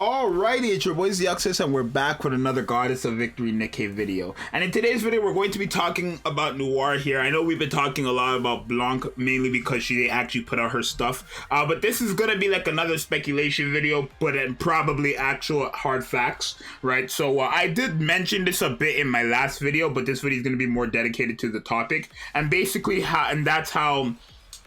Alrighty, it's your boy Zxous, and we're back with another Goddess of Victory Nikke video. And in today's video, we're going to be talking about Noir here. I know we've been talking a lot about Blanc, mainly because she actually put out her stuff. But this is going to be like another speculation video, but probably actual hard facts, right? So I did mention this a bit in my last video, but this video is going to be more dedicated to the topic. And basically, that's how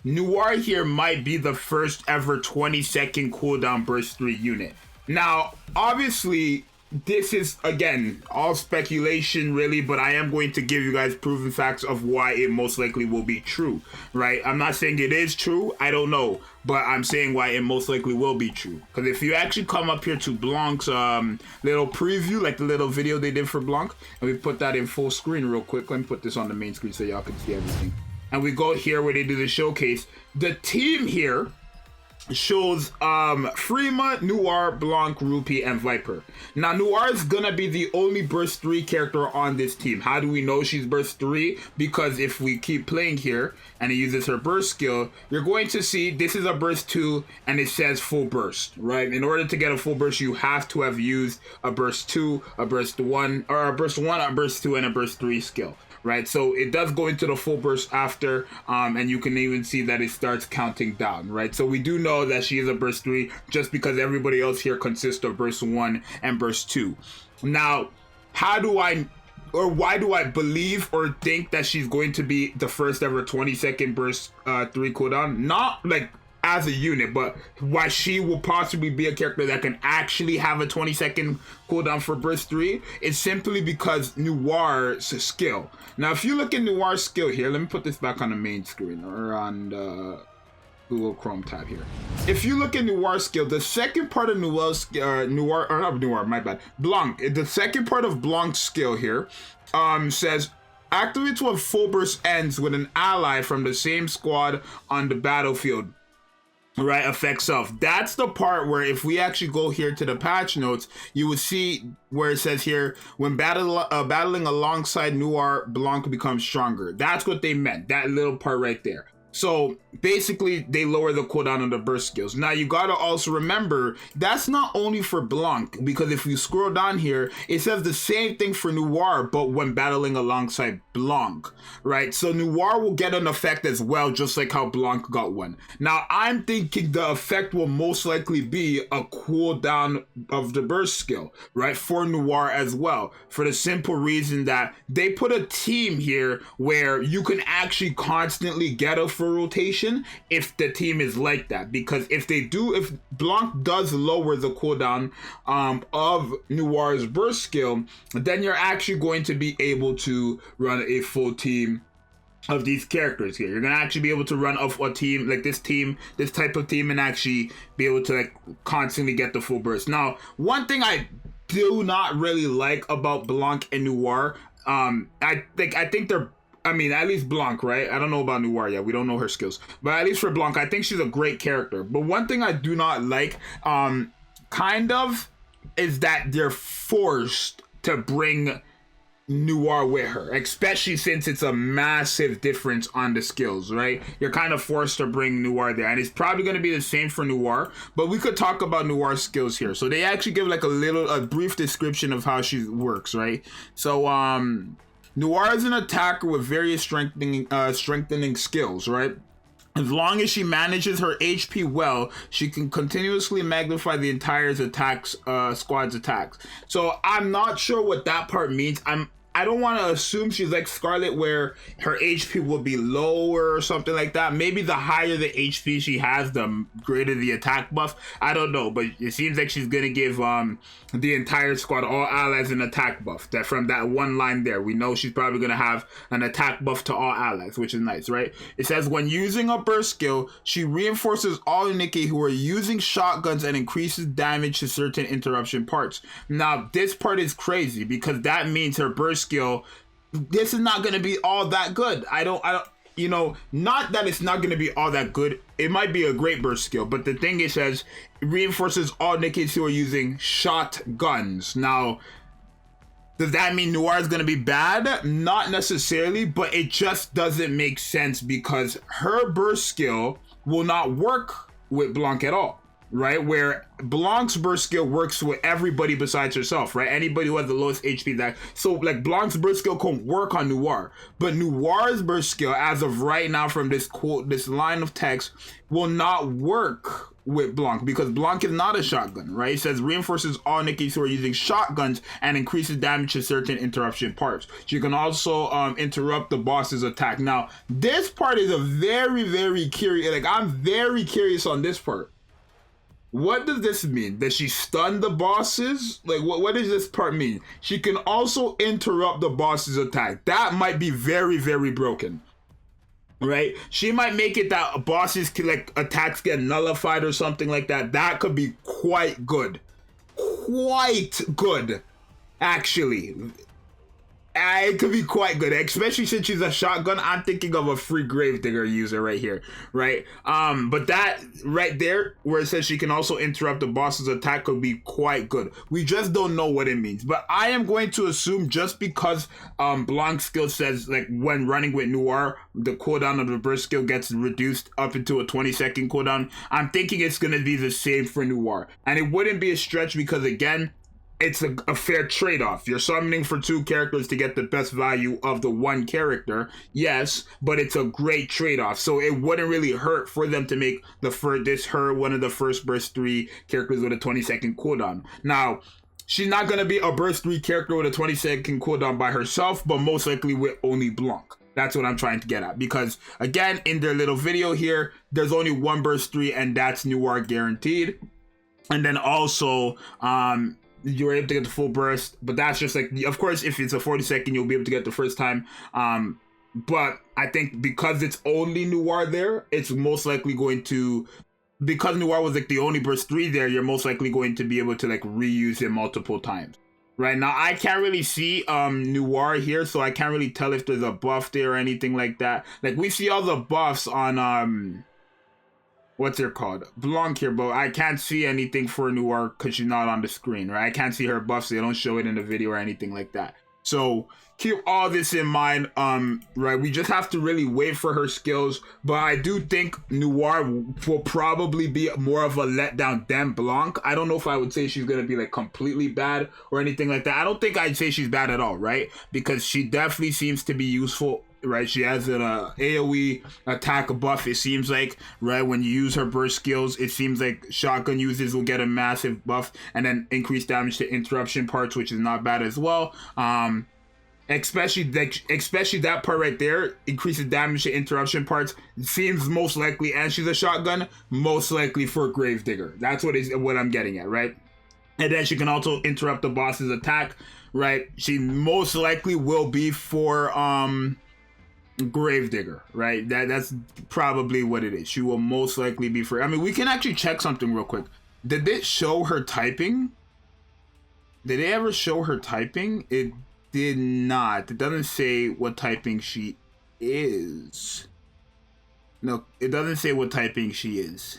Noir here might be the first ever 20-second cooldown burst 3 unit. Now, obviously, this is, again, all speculation, really, but I am going to give you guys proven facts of why it most likely will be true, right? I'm not saying it is true, I don't know, but I'm saying why it most likely will be true. Because if you actually come up here to Blanc's little preview, like the little video they did for Blanc, and we put that in full screen real quick. Let me put this on the main screen so y'all can see everything. And we go here where they do the showcase. The team here shows Freema, Noir, Blanc, Rupee, and Viper. Now, Noir is gonna be the only burst 3 character on this team. How do we know she's burst 3? Because if we keep playing here and it uses her burst skill, you're going to see this is a burst 2 and it says full burst, right? In order to get a full burst, you have to have used a burst 2, a burst 1, or a burst 1, a burst 2, and a burst 3 skill. Right, so it does go into the full burst after, and you can even see that it starts counting down, right? So we do know that she is a burst 3 just because everybody else here consists of burst 1 and burst 2. Now, why do I believe or think that she's going to be the first ever 20-second burst 3 cooldown? Not like as a unit, but why she will possibly be a character that can actually have a 20-second cooldown for burst 3 is simply because Noir's skill. Now, if you look at Noir's skill here, let me put this back on the main screen or on the Google Chrome tab here. If you look at Noir's skill, the second part of Blanc, the second part of Blanc's skill here says activates when full burst ends with an ally from the same squad on the battlefield. Right, effects of. That's the part where if we actually go here to the patch notes, you will see where it says here, when battling alongside Noir, Blanc becomes stronger. That's what they meant, that little part right there. So basically, they lower the cooldown on the burst skills. Now, you gotta also remember, that's not only for Blanc, because if you scroll down here, it says the same thing for Noir, but when battling alongside Blanc, right? So Noir will get an effect as well, just like how Blanc got one. Now, I'm thinking the effect will most likely be a cooldown of the burst skill, right? For Noir as well, for the simple reason that they put a team here where you can actually constantly get a full rotation if the team is like that, because if Blanc does lower the cooldown of Noir's burst skill, then you're actually going to be able to run a full team of these characters here. You're gonna actually be able to run off a team like this type of team, and actually be able to like constantly get the full burst. Now, one thing I do not really like about Blanc and Noir, I think they're, I mean, at least Blanc, right? I don't know about Noir yet. We don't know her skills. But at least for Blanc, I think she's a great character. But one thing I do not like, kind of, is that they're forced to bring Noir with her, especially since it's a massive difference on the skills, right? You're kind of forced to bring Noir there, and it's probably going to be the same for Noir, but we could talk about Noir's skills here. So they actually give like a brief description of how she works, right? So Noir is an attacker with various strengthening skills, right? As long as she manages her HP well, she can continuously magnify the entire squad's attacks. So I'm not sure what that part means. I don't want to assume she's like Scarlet where her HP will be lower or something like that. Maybe the higher the HP she has, the greater the attack buff. I don't know, but it seems like she's gonna give the entire squad, all allies, an attack buff. That from that one line there, we know she's probably gonna have an attack buff to all allies, which is nice, right? It says when using a burst skill, she reinforces all Nikke who are using shotguns and increases damage to certain interruption parts. Now, this part is crazy because that means her burst skill, this is not going to be all that good. I don't, you know, not that it's not going to be all that good. It might be a great burst skill, but the thing is, says it reinforces all Nikkes who are using shotguns. Now, does that mean Noir is going to be bad? Not necessarily, but it just doesn't make sense because her burst skill will not work with Blanc at all. right? Where Blanc's burst skill works with everybody besides herself, right? Anybody who has the lowest HP. That so like Blanc's burst skill can work on Noir, but Noir's burst skill, as of right now, from this quote, this line of text, will not work with Blanc because Blanc is not a shotgun, right? It says reinforces all Nikkes who are using shotguns and increases damage to certain interruption parts. She can also interrupt the boss's attack. Now, this part is a very curious. Like, I'm very curious on this part. What does this mean? Does she stun the bosses? Like, what does this part mean? She can also interrupt the boss's attack. That might be very broken. Right? She might make it that bosses can, like, attacks get nullified or something like that. That could be quite good. Quite good, actually. It could be quite good, especially since she's a shotgun. I'm thinking of a free Gravedigger user right here, right? But that right there, where it says she can also interrupt the boss's attack, could be quite good. We just don't know what it means. But I am going to assume, just because Blanc's skill says, like, when running with Noir, the cooldown of the burst skill gets reduced up into a 20-second cooldown. I'm thinking it's going to be the same for Noir. And it wouldn't be a stretch because, again, it's a fair trade-off. You're summoning for 2 characters to get the best value of the 1 character, yes, but it's a great trade-off. So it wouldn't really hurt for them to make one of the first burst 3 characters with a 20-second cooldown. Now, she's not going to be a burst 3 character with a 20-second cooldown by herself, but most likely with only Blanc. That's what I'm trying to get at. Because, again, in their little video here, there's only 1 burst 3, and that's Noir guaranteed. And then also, you're able to get the full burst, but that's just like, of course, if it's a 40-second, you'll be able to get the first time. But I think because it's only Noir there, it's most likely going to, because Noir was like the only burst 3 there, you're most likely going to be able to like reuse it multiple times. Right now, I can't really see Noir here, so I can't really tell if there's a buff there or anything like that. Like, we see all the buffs on what's it called? Blanc here, but I can't see anything for Noir because she's not on the screen, right? I can't see her buffs. They don't show it in the video or anything like that. So keep all this in mind, right? We just have to really wait for her skills, but I do think Noir will probably be more of a letdown than Blanc. I don't know if I would say she's going to be like completely bad or anything like that. I don't think I'd say she's bad at all, right? Because she definitely seems to be useful. Right, she has an AoE attack buff, it seems like, right? When you use her burst skills, it seems like shotgun users will get a massive buff and then increased damage to interruption parts, which is not bad as well. Especially that part right there, increases damage to interruption parts, seems most likely, and she's a shotgun, most likely for Gravedigger. That's what I'm getting at, right? And then she can also interrupt the boss's attack, right? She most likely will be for Gravedigger, right? That's probably what it is. She will most likely be for, I mean, we can actually check something real quick. Did it show her typing? Did it ever show her typing? It did not. It doesn't say what typing she is. No, it doesn't say what typing she is.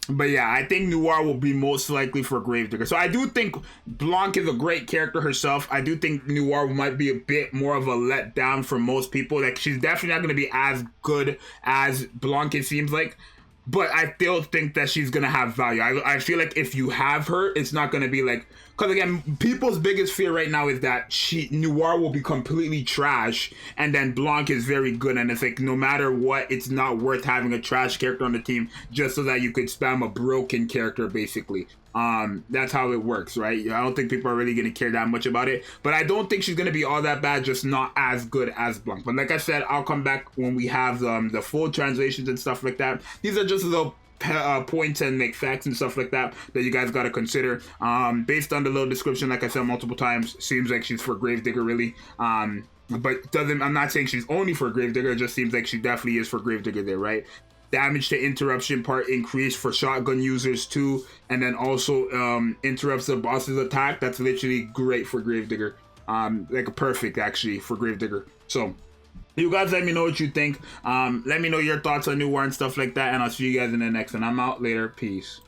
But yeah, I think Noir will be most likely for Gravedigger. So I do think Blanc is a great character herself. I do think Noir might be a bit more of a letdown for most people. Like, she's definitely not going to be as good as Blanc, it seems like. But I still think that she's going to have value. I feel like if you have her, it's not going to be like... Because again, people's biggest fear right now is that Noir will be completely trash, and then Blanc is very good, and it's like, no matter what, it's not worth having a trash character on the team just so that you could spam a broken character, basically. That's how it works, right? I don't think people are really going to care that much about it, but I don't think she's going to be all that bad, just not as good as Blanc. But like I said, I'll come back when we have the full translations and stuff like that. These are just little points and like facts and stuff like that you guys got to consider. Based on the little description, like I said multiple times, seems like she's for Gravedigger, really. But I'm not saying she's only for Gravedigger, it just seems like she definitely is for Gravedigger there, right? Damage to interruption part increased for shotgun users too, and then also interrupts the boss's attack. That's literally great for Gravedigger. Like perfect actually for Gravedigger. So you guys let me know what you think. Let me know your thoughts on Noir and stuff like that, and I'll see you guys in the next one. I'm out later. Peace.